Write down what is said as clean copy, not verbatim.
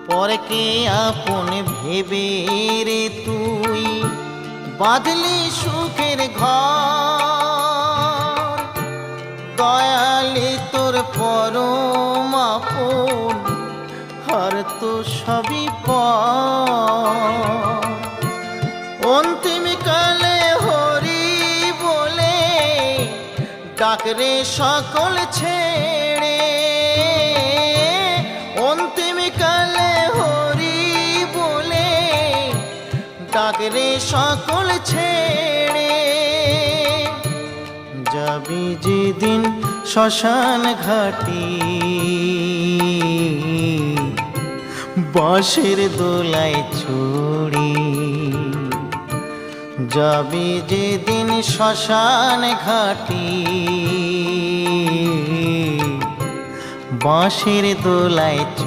পরকে আপন ভেবে রে তুই বাঁধলি সুখের ঘর। দয়ালি তোর পরম আপন আর তো সবই পর। অন্তিম কালে হরি বলে ডাকরে সকল ছেড়ে। অন্তিম কালে হরি বলে ডাকরে সকল ছেড়ে। যাবি যেদিন শ্মশান ঘাটি বাঁশের দোলায় চড়ি। যাবি যেদিন শ্মশান ঘাটি বাঁশের দোলায় চড়ি।